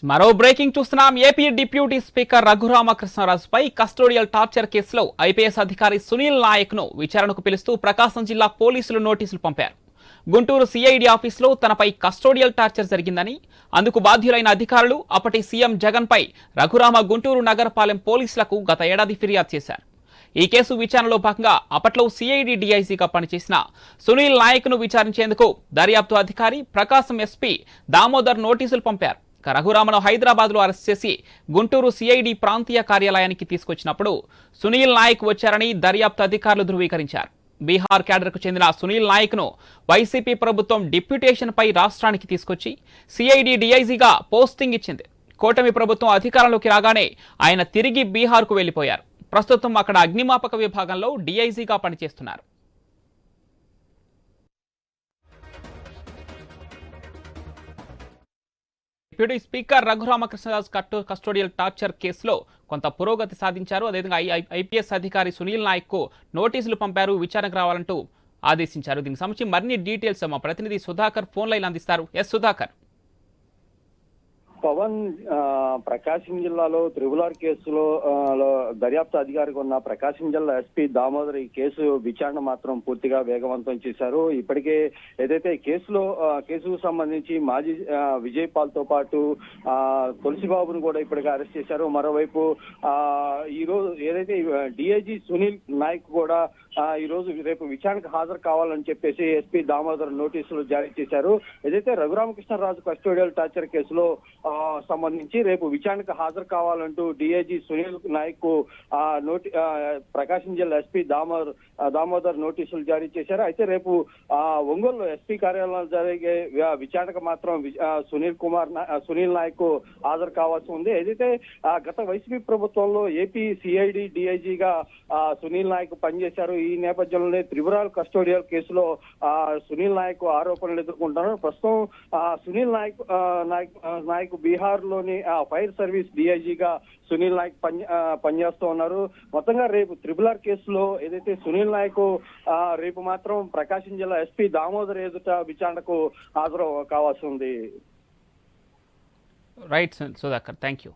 మరో బ్రేకింగ్ చూస్తున్నాం. AP deputy speaker రఘురామకృష్ణరాజుపై కస్టోడియల్ టార్చర్ కేసులో ఐపీఎస్ అధికారి సునీల్ నాయక్ ను విచారణకు పిలుస్తూ ప్రకాశం జిల్లా పోలీసులు నోటీసులు పంపారు. గుంటూరు సిఐడి ఆఫీసులో తనపై కస్టోడియల్ టార్చర్ జరిగిందని, అందుకు బాధ్యులైన అధికారులు అప్పటి సీఎం జగన్ పై రఘురామ గుంటూరు నగరపాలెం పోలీసులకు గత ఏడాది ఫిర్యాదు చేశారు. ఈ కేసు విచారణలో భాగంగా అప్పట్లో సిఐడి డీఐజీగా పనిచేసిన సునీల్ నాయక్ ను విచారించేందుకు దర్యాప్తు అధికారి ప్రకాశం ఎస్పీ దామోదర్ నోటీసులు పంపారు. రఘురామను హైదరాబాద్ లో అరెస్ట్ చేసి గుంటూరు సిఐడి ప్రాంతీయ కార్యాలయానికి తీసుకొచ్చినప్పుడు సునీల్ నాయక్ వచ్చారని దర్యాప్తు అధికారులు ధృవీకరించారు. బీహార్ క్యాడర్కు చెందిన సునీల్ నాయక్ ను వైసీపీ ప్రభుత్వం డిప్యూటేషన్ పై రాష్ట్రానికి తీసుకొచ్చి సిఐడి డీఐజీగా పోస్టింగ్ ఇచ్చింది. కూటమి ప్రభుత్వం అధికారంలోకి రాగానే ఆయన తిరిగి బీహార్కు వెళ్లిపోయారు. ప్రస్తుతం అక్కడ అగ్నిమాపక విభాగంలో డీఐజీగా పనిచేస్తున్నారు. Deputy speaker Raghu Rama Krishna Raju custodial torture కేసులో కొంత పురోగతి సాధించారు. అదేవిధంగా ఐపీఎస్ అధికారి సునీల్ నాయక్ కు నోటీసులు పంపారు, విచారణకు రావాలంటూ ఆదేశించారు. దీనికి సంబంధించి మరిన్ని డీటెయిల్స్ మా ప్రతినిధి సుధాకర్ ఫోన్ లైన్ అందిస్తారు. సుధాకర్. పవన్ ప్రకాశం జిల్లాలో త్రిబుల్ కేసులో దర్యాప్తు అధికారిగా ఉన్న ప్రకాశం జిల్లా ఎస్పీ దామోదర్ ఈ కేసు విచారణ మాత్రం పూర్తిగా వేగవంతం చేశారు. ఇప్పటికే ఏదైతే కేసుకు సంబంధించి మాజీ విజయ్ పాల్ తో పాటు తులసిబాబును కూడా ఇప్పటికే అరెస్ట్ చేశారు. మరోవైపు ఈ రోజు ఏదైతే డిఐజీ సునీల్ నాయక్ కూడా ఈ రోజు రేపు విచారణకు హాజరు కావాలని చెప్పేసి ఎస్పీ దామోదర్ నోటీసులు జారీ చేశారు. ఏదైతే రఘురామకృష్ణరాజు కస్టోడియల్ టార్చర్ కేసులో సంబంధించి రేపు విచారణకు హాజరు కావాలంటూ డిఐజీ సునీల్ నాయక్ ప్రకాశం జిల్లా ఎస్పీ దామోదర్ నోటీసులు జారీ చేశారు. అయితే రేపు ఒంగోలు ఎస్పీ కార్యాలయంలో జరిగే విచారణకు మాత్రం సునీల్ నాయక్ హాజరు కావాల్సి ఉంది. ఏదైతే గత వైసీపీ ప్రభుత్వంలో ఏపీ సిఐడి డిఐజీగా సునీల్ నాయక్ పనిచేశారు. ఈ నేపథ్యంలోనే త్రిపుర కస్టోడియల్ కేసులో సునీల్ నాయక్ ఆరోపణలు ఎదుర్కొంటున్నారు. ప్రస్తుతం సునీల్ నాయక్ బీహార్ లోని ఫైర్ సర్వీస్ డిఐజీగా సునీల్ నాయక్ పనిచేస్తూ ఉన్నారు. మొత్తంగా రేపు త్రిపుల్ కేసులో ఏదైతే సునీల్ నాయక్ రేపు మాత్రం ప్రకాశం జిల్లా ఎస్పీ దామోదర్ ఎదుట విచారణకు హాజరు కావాల్సి ఉంది. Right Sudhakar, thank you.